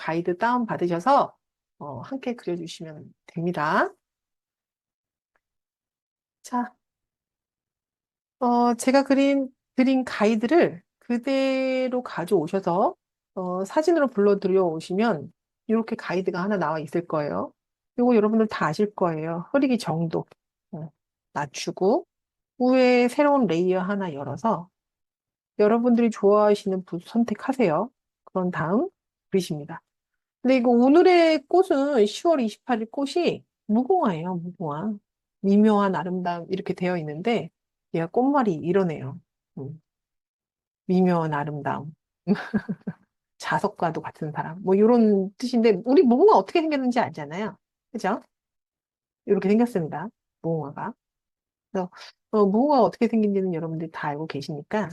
가이드 다운 받으셔서 함께 그려주시면 됩니다. 자, 제가 드린 가이드를 그대로 가져오셔서 사진으로 불러들여 오시면 이렇게 가이드가 하나 나와 있을 거예요. 이거 여러분들 다 아실 거예요. 흐리기 정도 낮추고 위에 새로운 레이어 하나 열어서 여러분들이 좋아하시는 붓 선택하세요. 그런 다음 그리십니다. 근데 이거 오늘의 꽃은 10월 28일 꽃이 무궁화예요, 무궁화. 미묘한 아름다움 이렇게 되어 있는데 얘가 꽃말이 이러네요. 음, 미묘한 아름다움. 자석과도 같은 사람. 뭐 이런 뜻인데 우리 무궁화 어떻게 생겼는지 알잖아요. 그죠? 이렇게 생겼습니다. 무궁화가. 그래서 무궁화가 어떻게 생긴지는 여러분들이 다 알고 계시니까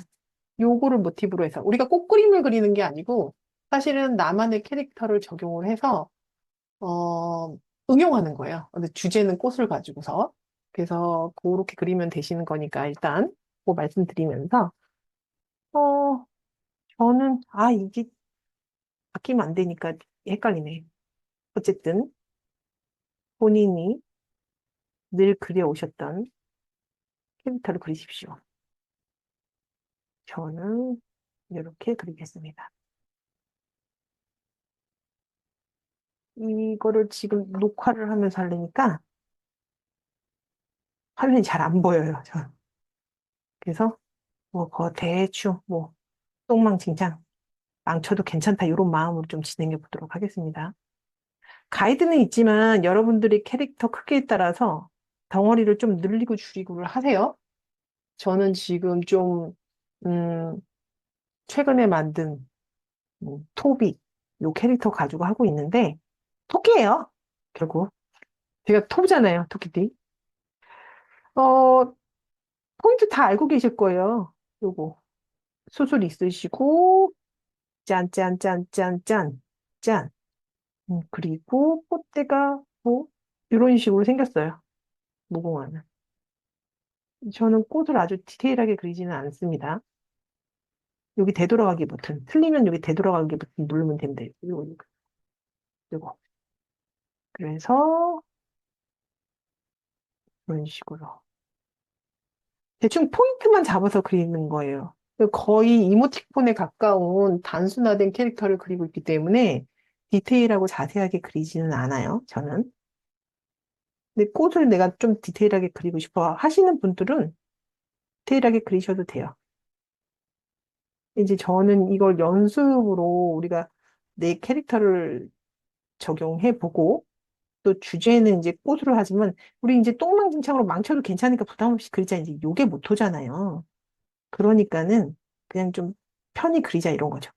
요거를 모티브로 해서 우리가 꽃그림을 그리는 게 아니고 사실은 나만의 캐릭터를 적용을 해서 응용하는 거예요. 근데 주제는 꽃을 가지고서. 그래서 그렇게 그리면 되시는 거니까 일단 그거 말씀드리면서 어, 저는 이게 바뀌면 안 되니까 헷갈리네. 어쨌든 본인이 늘 그려오셨던 캐릭터를 그리십시오. 저는 이렇게 그리겠습니다. 이거를 지금 녹화를 하면서 하려니까 화면이 잘 안 보여요. 저. 그래서 뭐 대충 뭐 똥망칭창 망쳐도 괜찮다 이런 마음으로 좀 진행해 보도록 하겠습니다. 가이드는 있지만 여러분들이 캐릭터 크기에 따라서 덩어리를 좀 늘리고 줄이고를 하세요. 저는 지금 좀 음, 최근에 만든 토비 요 캐릭터 가지고 하고 있는데 토끼예요. 결국 제가 토잖아요, 토끼띠. 어, 포인트 다 알고 계실 거예요. 요거 수술 있으시고 짠짠짠짠짠 짠. 그리고 콧대가 뭐 이런 식으로 생겼어요. 무궁화는. 저는 꽃을 아주 디테일하게 그리지는 않습니다. 여기 되돌아가기 버튼. 틀리면 여기 되돌아가기 버튼 누르면 된대요. 이거. 그래서 이런 식으로. 대충 포인트만 잡아서 그리는 거예요. 거의 이모티콘에 가까운 단순화된 캐릭터를 그리고 있기 때문에 디테일하고 자세하게 그리지는 않아요, 저는. 근데 꽃을 내가 좀 디테일하게 그리고 싶어 하시는 분들은 디테일하게 그리셔도 돼요. 이제 저는 이걸 연습으로 우리가 내 캐릭터를 적용해 보고 또 주제는 이제 꽃으로 하지만 우리 이제 똥망진창으로 망쳐도 괜찮으니까 부담 없이 그리자 이제 요게 모토잖아요. 그러니까는 그냥 좀 편히 그리자 이런 거죠.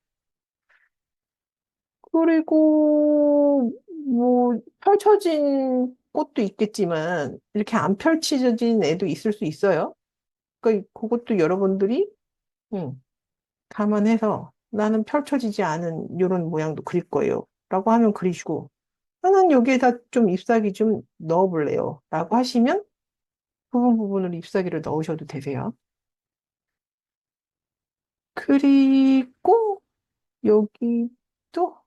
그리고 뭐 펼쳐진 꽃도 있겠지만 이렇게 안 펼쳐진 애도 있을 수 있어요. 그러니까 그것도 여러분들이 음, 감안해서 나는 펼쳐지지 않은 이런 모양도 그릴 거예요. 라고 하면 그리시고 나는 여기에다 좀 잎사귀 좀 넣어볼래요. 라고 하시면 부분으로 잎사귀를 넣으셔도 되세요. 그리고 여기 또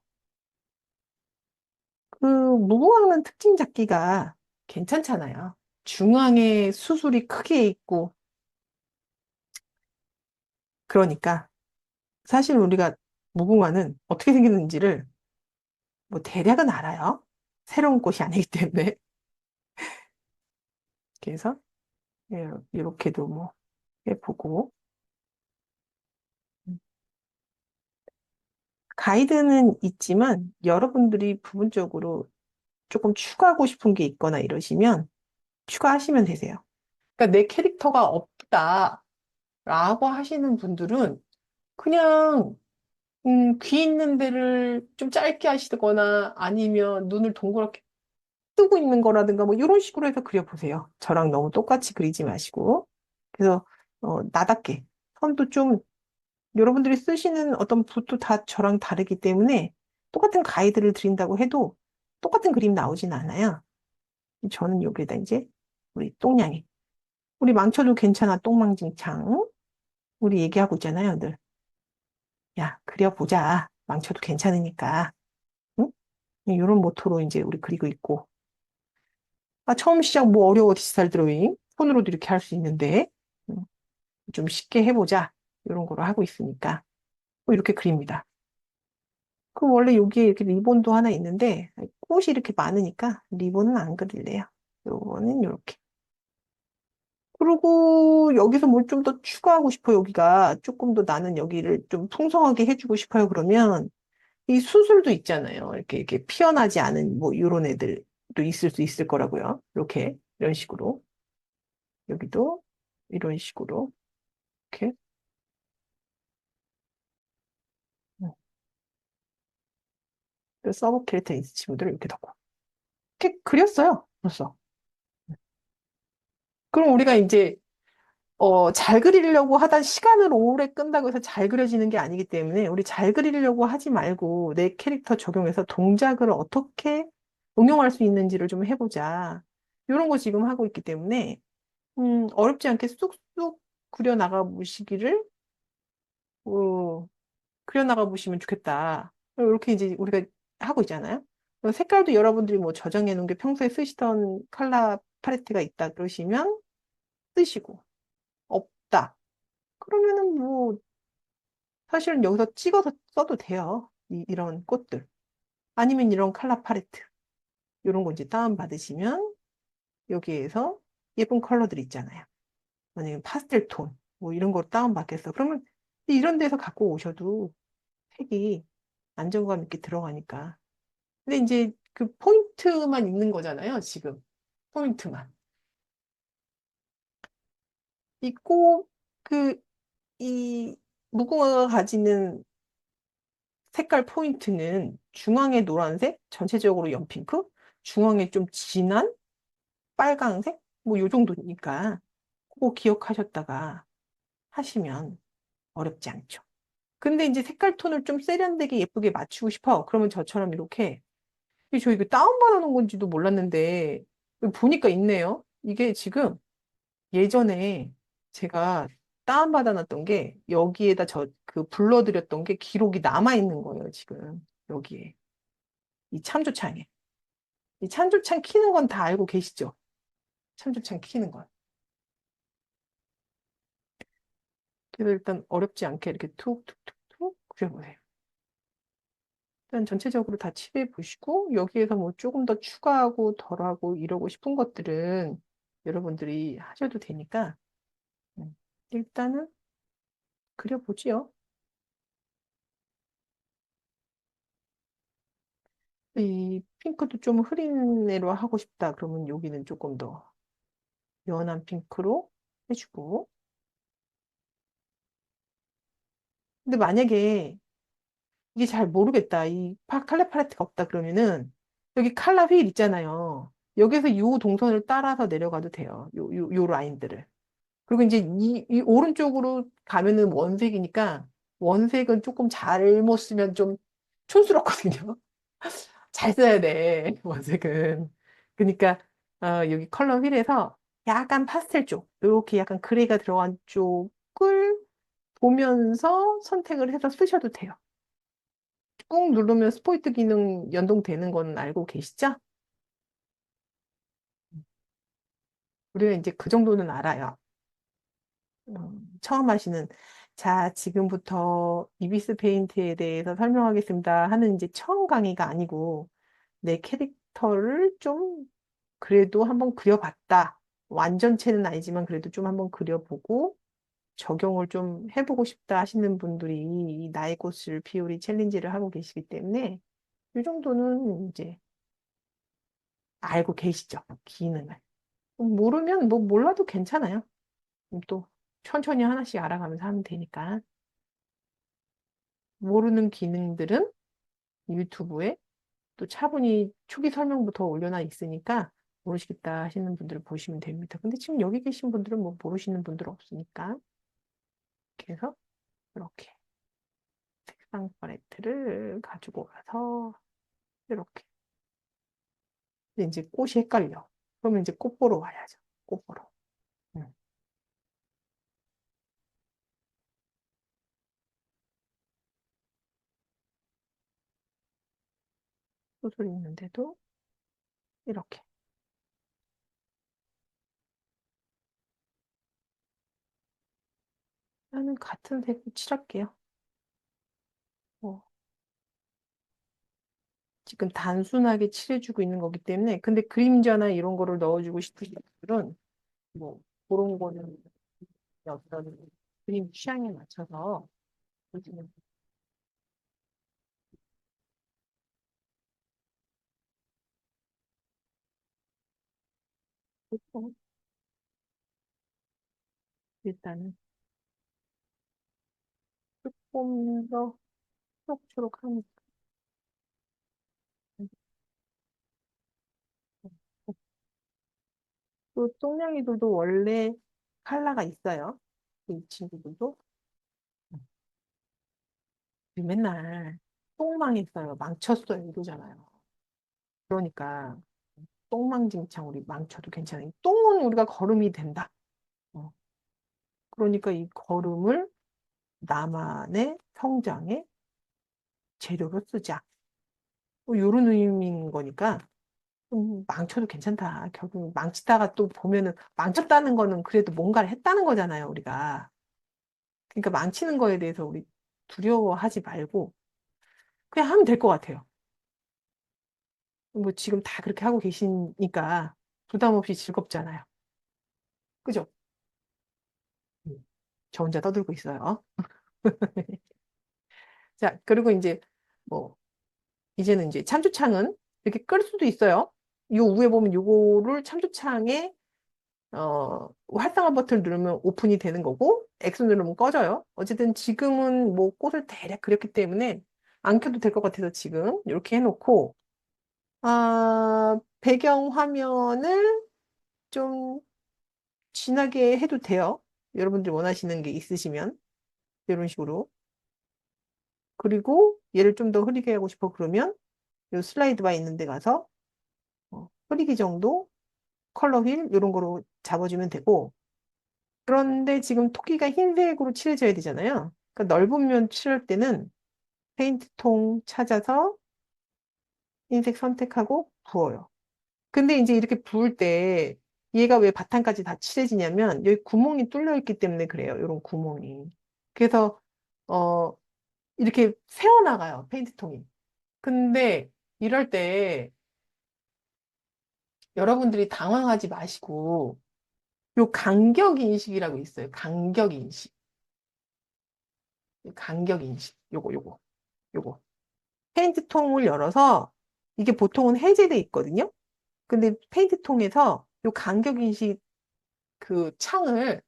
그 무궁화는 특징 잡기가 괜찮잖아요. 중앙에 수술이 크게 있고 그러니까 사실 우리가 무궁화는 어떻게 생겼는지를 뭐 대략은 알아요. 새로운 꽃이 아니기 때문에. 그래서 이렇게도 뭐 해보고 가이드는 있지만 여러분들이 부분적으로 조금 추가하고 싶은 게 있거나 이러시면 추가하시면 되세요. 그러니까 내 캐릭터가 없다라고 하시는 분들은 그냥 귀 있는 데를 좀 짧게 하시거나 아니면 눈을 동그랗게 뜨고 있는 거라든가 뭐 이런 식으로 해서 그려보세요. 저랑 너무 똑같이 그리지 마시고. 그래서 나답게 선도 좀 여러분들이 쓰시는 어떤 붓도 다 저랑 다르기 때문에 똑같은 가이드를 드린다고 해도 똑같은 그림 나오진 않아요. 저는 여기에다 이제 우리 똥냥이. 우리 망쳐도 괜찮아, 똥망진창. 우리 얘기하고 있잖아요, 늘. 야, 그려보자. 망쳐도 괜찮으니까. 응? 이런 모토로 이제 우리 그리고 있고. 아, 처음 시작 뭐 어려워 디지털 드로잉. 폰으로도 이렇게 할 수 있는데, 음, 좀 쉽게 해보자. 이런 거로 하고 있으니까. 뭐 이렇게 그립니다. 그 원래 여기에 이렇게 리본도 하나 있는데, 꽃이 이렇게 많으니까 리본은 안 그릴래요. 요거는 이렇게. 그리고 여기서 뭘 좀 더 추가하고 싶어, 여기가. 조금 더 나는 여기를 좀 풍성하게 해주고 싶어요. 그러면 이 수술도 있잖아요. 이렇게 피어나지 않은 뭐 이런 애들도 있을 수 있을 거라고요. 이렇게, 이런 식으로. 여기도 이런 식으로. 이렇게. 서브 캐릭터 있는 친구들을 이렇게 넣고. 이렇게 그렸어요. 벌써. 그럼 우리가 이제 잘 그리려고 하다 시간을 오래 끈다고 해서 잘 그려지는 게 아니기 때문에 우리 잘 그리려고 하지 말고 내 캐릭터 적용해서 동작을 어떻게 응용할 수 있는지를 좀 해보자. 이런 거 지금 하고 있기 때문에 어렵지 않게 쑥쑥 그려나가 보시기를 그려나가 보시면 좋겠다. 이렇게 이제 우리가 하고 있잖아요. 색깔도 여러분들이 뭐 저장해 놓은 게 평소에 쓰시던 컬러 팔레트가 있다 그러시면 쓰시고 없다. 그러면은 뭐 사실은 여기서 찍어서 써도 돼요. 이런 꽃들. 아니면 이런 컬러 팔레트. 이런 거 이제 다운받으시면 여기에서 예쁜 컬러들 있잖아요. 아니면 파스텔 톤. 뭐 이런 거 다운받겠어. 그러면 이런 데서 갖고 오셔도 색이 안정감 있게 들어가니까. 근데 이제 그 포인트만 있는 거잖아요. 지금. 포인트만. 이 꽃, 그, 이 무궁화가 가지는 색깔 포인트는 중앙에 노란색, 전체적으로 연핑크, 중앙에 좀 진한 빨강색, 뭐 요 정도니까 그거 기억하셨다가 하시면 어렵지 않죠. 근데 이제 색깔 톤을 좀 세련되게 예쁘게 맞추고 싶어. 그러면 저처럼 이렇게 저 이거 다운받아 놓은 건지도 몰랐는데 보니까 있네요. 이게 지금 예전에 제가 다운받아 놨던 게 여기에다 그 불러드렸던 게 기록이 남아 있는 거예요, 지금. 여기에. 이 참조창에. 이 참조창 키는 건 다 알고 계시죠? 참조창 키는 건. 그래서 일단 어렵지 않게 이렇게 툭툭툭툭 그려보세요. 일단 전체적으로 다 칠해 보시고 여기에서 뭐 조금 더 추가하고 덜하고 이러고 싶은 것들은 여러분들이 하셔도 되니까 일단은 그려보지요. 이 핑크도 좀 흐린 애로 하고 싶다. 그러면 여기는 조금 더 연한 핑크로 해주고. 근데 만약에 이게 잘 모르겠다. 이 칼라 팔레트가 없다 그러면은 여기 칼라 휠 있잖아요. 여기서 이 동선을 따라서 내려가도 돼요. 요 라인들을. 그리고 이제 이 오른쪽으로 가면은 원색이니까 원색은 조금 잘못 쓰면 좀 촌스럽거든요. 잘 써야 돼, 원색은. 그러니까 여기 컬러 휠에서 약간 파스텔 쪽, 이렇게 약간 그레이가 들어간 쪽을 보면서 선택을 해서 쓰셔도 돼요. 꾹 누르면 스포이트 기능 연동되는 건 알고 계시죠? 우리가 이제 그 정도는 알아요. 처음 하시는, 자, 지금부터 이비스 페인트에 대해서 설명하겠습니다 하는 이제 처음 강의가 아니고, 내 캐릭터를 좀 그래도 한번 그려봤다. 완전체는 아니지만 그래도 좀 한번 그려보고, 적용을 좀 해보고 싶다 하시는 분들이 이 나의 꽃을 피우리 챌린지를 하고 계시기 때문에, 이 정도는 이제 알고 계시죠? 기능을. 모르면 뭐 몰라도 괜찮아요. 또 천천히 하나씩 알아가면서 하면 되니까. 모르는 기능들은 유튜브에 또 차분히 초기 설명부터 올려놔 있으니까 모르시겠다 하시는 분들을 보시면 됩니다. 근데 지금 여기 계신 분들은 뭐 모르시는 분들 없으니까. 그래서 이렇게 색상 팔레트를 가지고 와서 이렇게. 근데 이제 꽃이 헷갈려. 그러면 이제 꽃 보러 와야죠. 꽃 보러. 음. 소설이 있는데도 이렇게. 나는 같은 색으로 칠할게요. 어, 지금 단순하게 칠해주고 있는 거기 때문에. 근데 그림자나 이런 거를 넣어주고 싶으신 분들은 뭐 그런 거는 어떤 그림 취향에 맞춰서 요즘은 보통 일단은 조금 더 초록초록한 또 똥냥이들도 원래 컬러가 있어요. 이 친구들도 맨날 똥망했어요. 망쳤어요. 이러잖아요. 그러니까 똥망진창 우리 망쳐도 괜찮아요. 똥은 우리가 거름이 된다. 어, 그러니까 이 거름을 나만의 성장의 재료로 쓰자. 뭐 이런 의미인 거니까 망쳐도 괜찮다. 결국 망치다가 또 보면은 망쳤다는 거는 그래도 뭔가를 했다는 거잖아요, 우리가. 그러니까 망치는 거에 대해서 우리 두려워하지 말고 그냥 하면 될 것 같아요. 뭐 지금 다 그렇게 하고 계시니까 부담 없이 즐겁잖아요. 그죠? 음. 저 혼자 떠들고 있어요. 자, 그리고 이제 뭐 이제는 이제 참조창은 이렇게 끌 수도 있어요. 요 위에 보면 요거를 참조창에 활성화 버튼을 누르면 오픈이 되는 거고 X 누르면 꺼져요. 어쨌든 지금은 뭐 꽃을 대략 그렸기 때문에 안 켜도 될 것 같아서 지금 이렇게 해놓고 배경 화면을 좀 진하게 해도 돼요. 여러분들 원하시는 게 있으시면 이런 식으로. 그리고 얘를 좀 더 흐리게 하고 싶어 그러면 요 슬라이드 바 있는 데 가서 흐리기 정도 컬러 휠 이런 거로 잡아주면 되고 그런데 지금 토끼가 흰색으로 칠해져야 되잖아요. 그러니까 넓은 면 칠할 때는 페인트 통 찾아서 흰색 선택하고 부어요. 근데 이제 이렇게 부을 때 얘가 왜 바탕까지 다 칠해지냐면 여기 구멍이 뚫려 있기 때문에 그래요. 이런 구멍이. 그래서 어 이렇게 새어나가요. 페인트 통이. 근데 이럴 때 여러분들이 당황하지 마시고 요 간격 인식이라고 있어요. 간격 인식. 간격 인식. 요거. 페인트 통을 열어서 이게 보통은 해제돼 있거든요. 근데 페인트 통에서 요 간격 인식 그 창을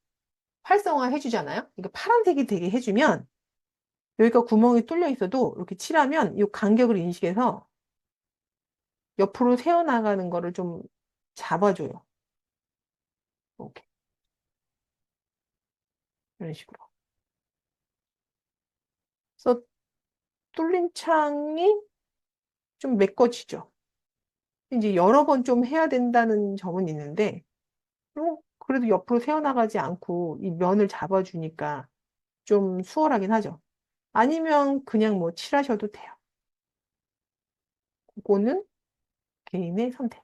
활성화해 주잖아요. 이거 파란색이 되게 해주면 여기가 구멍이 뚫려 있어도 이렇게 칠하면 이 간격을 인식해서 옆으로 새어나가는 거를 좀 잡아줘요. 이렇게 이런 식으로. 그래서 뚫린 창이 좀 메꿔지죠. 이제 여러 번 좀 해야 된다는 점은 있는데 그래도 옆으로 새어나가지 않고 이 면을 잡아주니까 좀 수월하긴 하죠. 아니면 그냥 뭐 칠하셔도 돼요. 그거는 개인의 선택.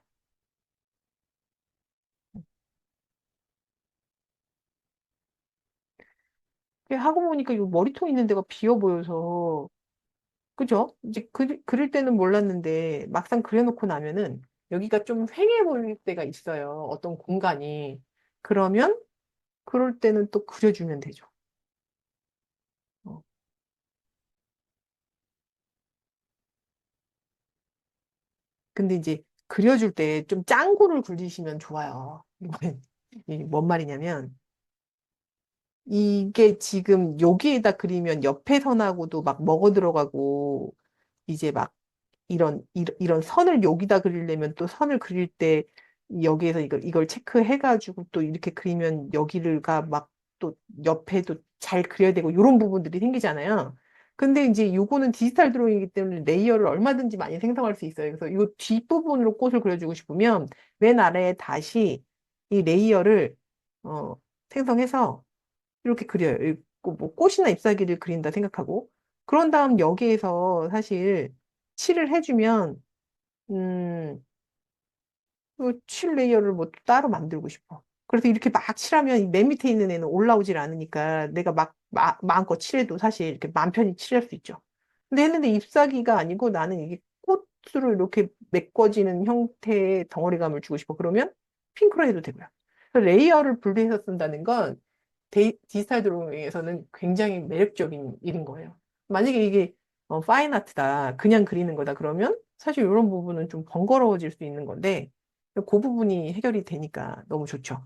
하고 보니까 이 머리통 있는 데가 비어 보여서 그죠? 이제 그릴 때는 몰랐는데 막상 그려놓고 나면은 여기가 좀 휑해 보일 때가 있어요. 어떤 공간이. 그러면 그럴 때는 또 그려주면 되죠. 어. 근데 이제 그려줄 때 좀 짱구를 굴리시면 좋아요. 이게 뭔 말이냐면 이게 지금 여기에다 그리면 옆에 선하고도 막 먹어 들어가고 이제 막 이런 선을 여기다 그리려면 또 선을 그릴 때 여기에서 이걸 체크해가지고 또 이렇게 그리면 여기를가 막 또 옆에도 잘 그려야 되고 이런 부분들이 생기잖아요. 근데 이제 요거는 디지털 드로잉이기 때문에 레이어를 얼마든지 많이 생성할 수 있어요. 그래서 이 뒷부분으로 꽃을 그려주고 싶으면 맨 아래에 다시 이 레이어를 어, 생성해서 이렇게 그려요. 뭐 꽃이나 잎사귀를 그린다 생각하고 그런 다음 여기에서 사실 칠을 해주면 음, 칠 레이어를 뭐 따로 만들고 싶어. 그래서 이렇게 막 칠하면 이맨 밑에 있는 애는 올라오질 않으니까 내가 마음껏 칠해도 사실 이렇게 마음 편히 칠할 수 있죠. 근데 했는데 잎사귀가 아니고 나는 이게 꽃으로 이렇게 메꿔지는 형태의 덩어리감을 주고 싶어. 그러면 핑크로 해도 되고요. 그래서 레이어를 분리해서 쓴다는 건 디지털 드로잉에서는 굉장히 매력적인 일인 거예요. 만약에 이게 파인 아트다, 그냥 그리는 거다 그러면 사실 이런 부분은 좀 번거로워질 수 있는 건데 그 부분이 해결이 되니까 너무 좋죠.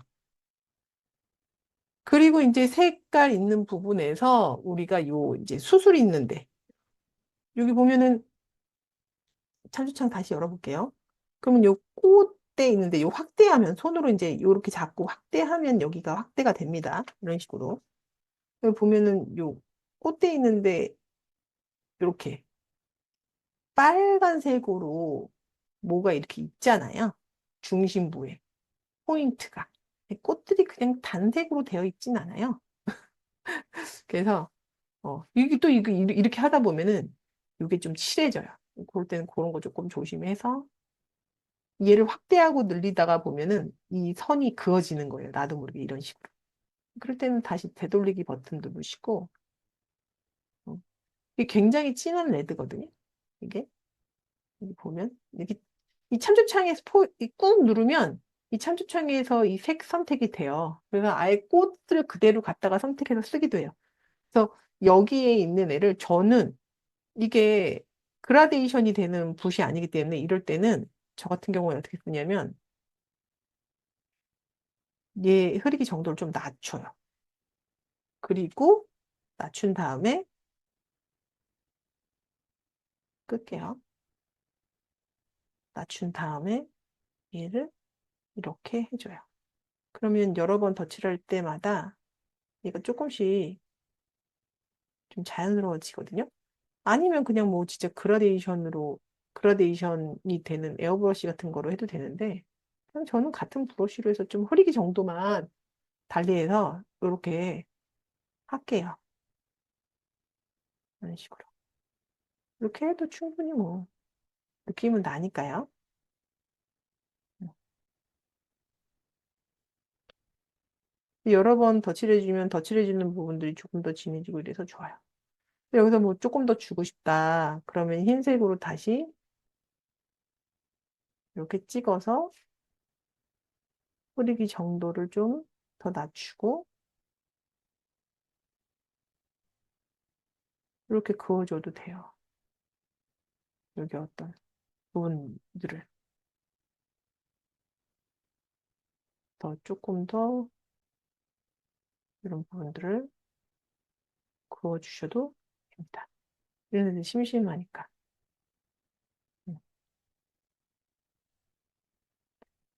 그리고 이제 색깔 있는 부분에서 우리가 요 이제 수술 있는데 여기 보면은 참조창 다시 열어볼게요. 그러면 요 꽃대 있는데 요 확대하면 손으로 이제 요렇게 잡고 확대하면 여기가 확대가 됩니다. 이런 식으로. 여기 보면은 요 꽃대 있는데 이렇게 빨간색으로 뭐가 이렇게 있잖아요. 중심부에 포인트가. 꽃들이 그냥 단색으로 되어 있진 않아요. 그래서 이게 또 이렇게 하다 보면은 이게 좀 칠해져요. 그럴 때는 그런 거 조금 조심해서 얘를 확대하고 늘리다가 보면은 이 선이 그어지는 거예요. 나도 모르게 이런 식으로. 그럴 때는 다시 되돌리기 버튼 누르시고 어, 이게 굉장히 진한 레드거든요. 이게 여기 보면 여기 이 참조창에서 꾹 누르면 이 참조창에서 이 색 선택이 돼요. 그래서 아예 꽃을 그대로 갖다가 선택해서 쓰기도 해요. 그래서 여기에 있는 애를 저는 이게 그라데이션이 되는 붓이 아니기 때문에 이럴 때는 저 같은 경우에 어떻게 쓰냐면 얘 흐리기 정도를 좀 낮춰요. 그리고 낮춘 다음에 끌게요. 낮춘 다음에 얘를 이렇게 해줘요. 그러면 여러 번 덧칠할 때마다 얘가 조금씩 좀 자연스러워지거든요. 아니면 그냥 뭐 진짜 그라데이션이 되는 에어브러쉬 같은 거로 해도 되는데 그냥 저는 같은 브러쉬로 해서 좀 흐리기 정도만 달리해서 이렇게 할게요. 이런 식으로. 이렇게 해도 충분히 뭐 느낌은 나니까요. 여러 번 덧칠해주면 덧칠해주는 부분들이 조금 더 진해지고 이래서 좋아요. 여기서 뭐 조금 더 주고 싶다. 그러면 흰색으로 다시 이렇게 찍어서 흐리기 정도를 좀 더 낮추고 이렇게 그어줘도 돼요. 여기 어떤 부분들을 더 조금 더 이런 부분들을 그어주셔도 됩니다. 이런 데 심심하니까. 음.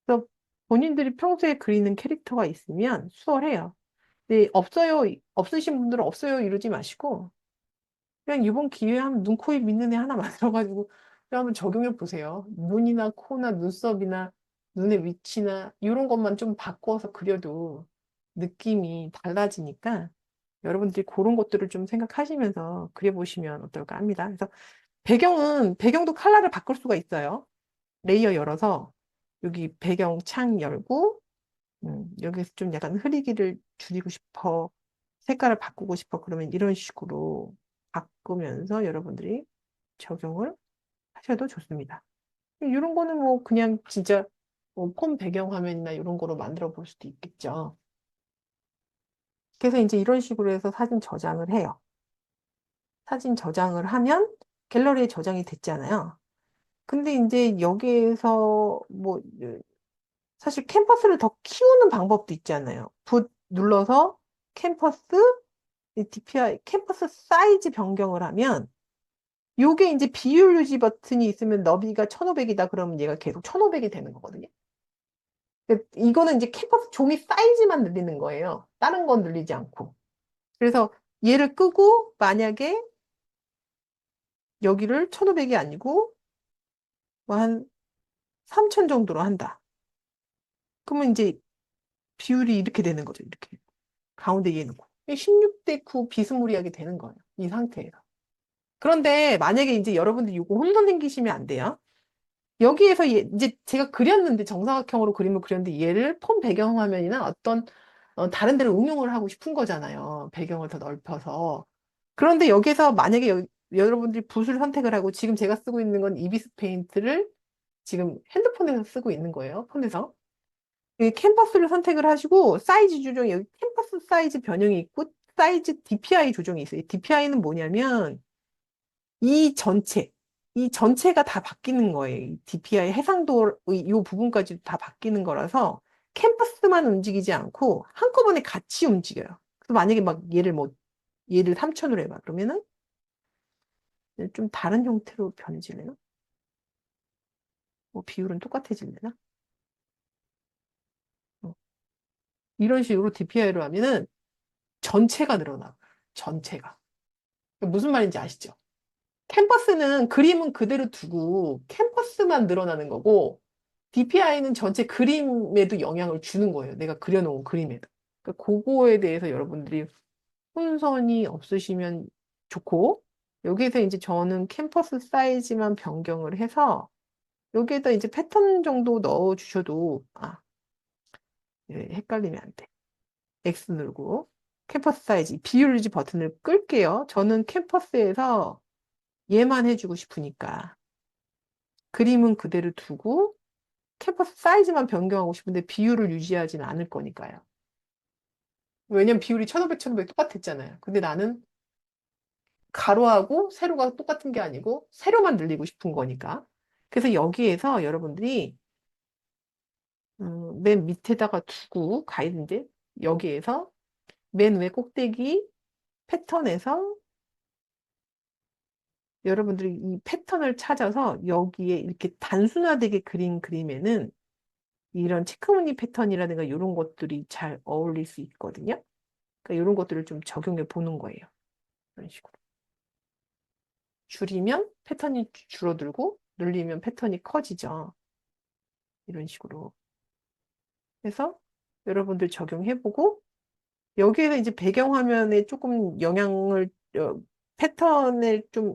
그래서 본인들이 평소에 그리는 캐릭터가 있으면 수월해요. 근데 없으신 분들은 없어요 이러지 마시고 그냥 이번 기회에 한번 눈, 코, 입 있는 애 하나 만들어가지고 그냥 한번 적용해 보세요. 눈이나 코나 눈썹이나 눈의 위치나 이런 것만 좀 바꿔서 그려도 느낌이 달라지니까 여러분들이 그런 것들을 좀 생각하시면서 그려보시면 어떨까 합니다. 그래서 배경도 컬러를 바꿀 수가 있어요. 레이어 열어서 여기 배경 창 열고 여기서 좀 약간 흐리기를 줄이고 싶어. 색깔을 바꾸고 싶어. 그러면 이런 식으로 바꾸면서 여러분들이 적용을 하셔도 좋습니다. 이런 거는 뭐 그냥 진짜 폰 배경화면이나 이런 거로 만들어 볼 수도 있겠죠. 그래서 이제 이런 식으로 해서 사진 저장을 해요. 사진 저장을 하면 갤러리에 저장이 됐잖아요. 근데 이제 여기에서 뭐 사실 캔버스를 더 키우는 방법도 있잖아요. 붓 눌러서 캠퍼스 이 DPI 캠퍼스 사이즈 변경을 하면 요게 이제 비율 유지 버튼이 있으면 너비가 1500이다 그러면 얘가 계속 1500이 되는 거거든요. 이거는 이제 캠퍼스 종이 사이즈만 늘리는 거예요. 다른 건 늘리지 않고. 그래서 얘를 끄고 만약에 여기를 1500이 아니고 뭐한 3000 정도로 한다. 그러면 이제 비율이 이렇게 되는 거죠. 이렇게. 가운데 얘 놓고. 16대 9 비스무리하게 되는 거예요. 이 상태에서. 그런데 만약에 이제 여러분들이 이거 혼돈 생기시면 안 돼요. 여기에서 이제 제가 그렸는데 정사각형으로 그림을 그렸는데 얘를 폰 배경화면이나 어떤 다른 데로 응용을 하고 싶은 거잖아요. 배경을 더 넓혀서. 그런데 여기서 만약에 여러분들이 붓을 선택을 하고 지금 제가 쓰고 있는 건 이비스 페인트를 지금 핸드폰에서 쓰고 있는 거예요. 폰에서. 이 캔버스를 선택을 하시고 사이즈 조정이 여기 캔버스 사이즈 변형이 있고 사이즈 DPI 조정이 있어요. DPI는 뭐냐면 이 전체, 이 전체가 다 바뀌는 거예요. 이 DPI 해상도 이 부분까지 다 바뀌는 거라서 캔버스만 움직이지 않고 한꺼번에 같이 움직여요. 그래서 만약에 막 얘를 3천으로 해봐. 그러면은 좀 다른 형태로 변해질래나? 뭐 비율은 똑같아질래나? 어, 이런 식으로 DPI로 하면은 전체가 늘어나. 전체가. 무슨 말인지 아시죠? 캔버스는 그림은 그대로 두고 캔버스만 늘어나는 거고 DPI는 전체 그림에도 영향을 주는 거예요. 내가 그려놓은 그림에도. 그러니까 그거에 대해서 여러분들이 혼선이 없으시면 좋고 여기에서 이제 저는 캔버스 사이즈만 변경을 해서 여기에다 이제 패턴 정도 넣어 주셔도 헷갈리면 안 돼. X 누르고 캠퍼스 사이즈 비율 유지 버튼을 끌게요. 저는 캠퍼스에서 얘만 해주고 싶으니까 그림은 그대로 두고 캠퍼스 사이즈만 변경하고 싶은데 비율을 유지하지는 않을 거니까요. 왜냐면 비율이 1500, 1500 똑같았잖아요. 근데 나는 가로하고 세로가 똑같은 게 아니고 세로만 늘리고 싶은 거니까. 그래서 여기에서 여러분들이 맨 밑에다가 두고 가이드인데 여기에서 맨 위 꼭대기 패턴에서 여러분들이 이 패턴을 찾아서 여기에 이렇게 단순화되게 그린 그림에는 이런 체크무늬 패턴이라든가 이런 것들이 잘 어울릴 수 있거든요. 그러니까 이런 것들을 좀 적용해 보는 거예요. 이런 식으로. 줄이면 패턴이 줄어들고 늘리면 패턴이 커지죠. 이런 식으로. 해서 여러분들 적용해보고 여기에서 이제 배경화면에 조금 패턴을 좀,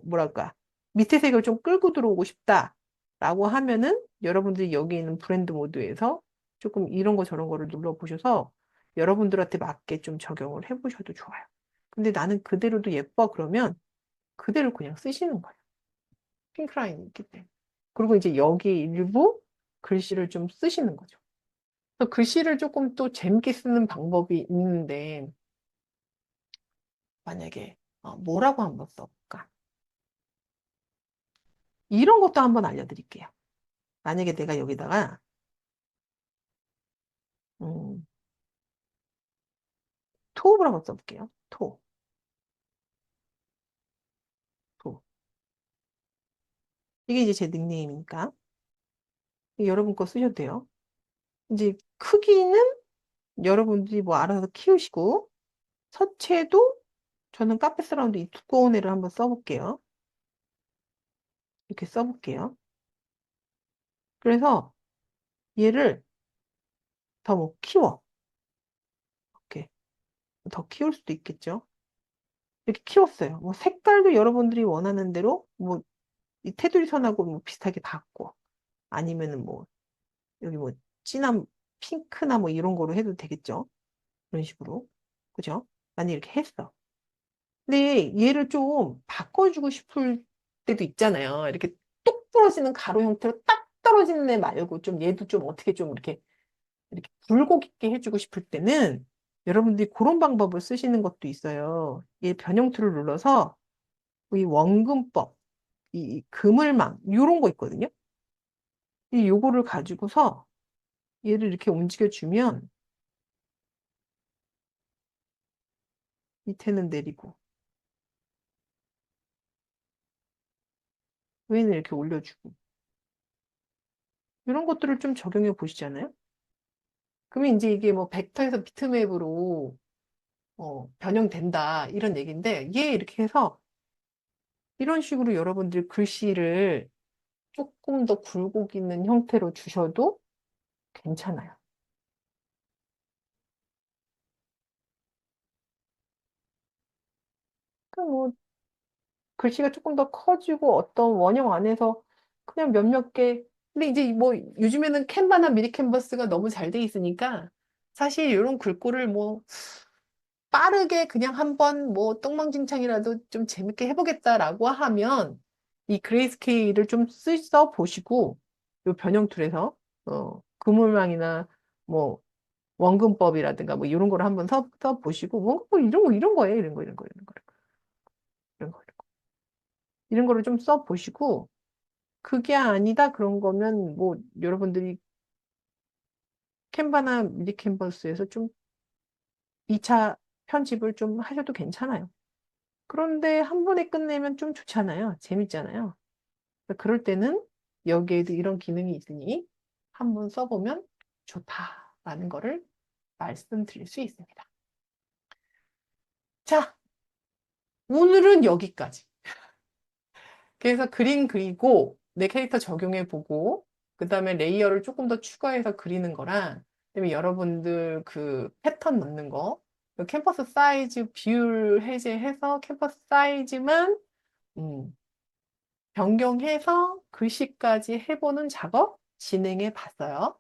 뭐랄까, 밑에 색을 좀 끌고 들어오고 싶다라고 하면은 여러분들이 여기 있는 브랜드 모드에서 조금 이런 거 저런 거를 눌러보셔서 여러분들한테 맞게 좀 적용을 해보셔도 좋아요. 근데 나는 그대로도 예뻐 그러면 그대로 그냥 쓰시는 거예요. 핑크라인이 있기 때문에. 그리고 이제 여기 일부 글씨를 좀 쓰시는 거죠. 그래서 글씨를 조금 또 재밌게 쓰는 방법이 있는데 만약에 뭐라고 한번 써볼까? 이런 것도 한번 알려드릴게요. 만약에 내가 여기다가 음, 토업을 한번 써볼게요. 토. 이게 이제 제 닉네임이니까 여러분 거 쓰셔도 돼요. 이제 크기는 여러분들이 뭐 알아서 키우시고 서체도 저는 카페 사라운드 이 두꺼운 애를 한번 써볼게요. 이렇게 써볼게요. 그래서 얘를 더 뭐 키워. 이렇게 더 키울 수도 있겠죠. 이렇게 키웠어요. 뭐 색깔도 여러분들이 원하는 대로 뭐 이 테두리 선하고 뭐 비슷하게 받고 아니면은 뭐 여기 뭐 진한 핑크나 뭐 이런 거로 해도 되겠죠. 이런 식으로. 그죠? 만약 이렇게 했어. 근데 얘를 좀 바꿔주고 싶을 때도 있잖아요. 이렇게 뚝 부러지는 가로 형태로 딱 떨어지는 애 말고 좀 얘도 좀 어떻게 좀 이렇게 굴곡 있게 해주고 싶을 때는 여러분들이 그런 방법을 쓰시는 것도 있어요. 얘 변형 툴을 눌러서 이 원근법, 이 그물망, 이런 거 있거든요. 이 요거를 가지고서 얘를 이렇게 움직여주면 밑에는 내리고 위에는 이렇게 올려주고 이런 것들을 좀 적용해 보시잖아요. 그러면 이제 이게 뭐 벡터에서 비트맵으로 변형된다 이런 얘기인데 얘 이렇게 해서 이런 식으로 여러분들 글씨를 조금 더 굴곡 있는 형태로 주셔도 괜찮아요. 그러니까 뭐 글씨가 조금 더 커지고 어떤 원형 안에서 그냥 몇몇 개. 근데 이제 뭐 요즘에는 캔바나 미니 캔버스가 너무 잘 돼 있으니까 사실 이런 글꼴을 뭐 빠르게 그냥 한번 뭐 똥망진창이라도 좀 재밌게 해보겠다라고 하면 이 그레이스케일을 좀 써 보시고 요 변형 툴에서 그물망이나 뭐 원근법이라든가 뭐 이런 거를 한번 써 보시고 뭐 이런 거예요. 이런 거를 좀 써 보시고 그게 아니다 그런 거면 뭐 여러분들이 캔바나 미니 캔버스에서 좀 2차 편집을 좀 하셔도 괜찮아요. 그런데 한 번에 끝내면 좀 좋잖아요. 재밌잖아요. 그럴 때는 여기에도 이런 기능이 있으니 한번 써보면 좋다라는 거를 말씀드릴 수 있습니다. 자, 오늘은 여기까지. 그래서 그림 그리고 내 캐릭터 적용해 보고 그다음에 레이어를 조금 더 추가해서 그리는 거랑 그다음에 여러분들 그 패턴 넣는 거, 그 캔버스 사이즈 비율 해제해서 캔버스 사이즈만 음, 변경해서 글씨까지 해보는 작업 진행해 봤어요.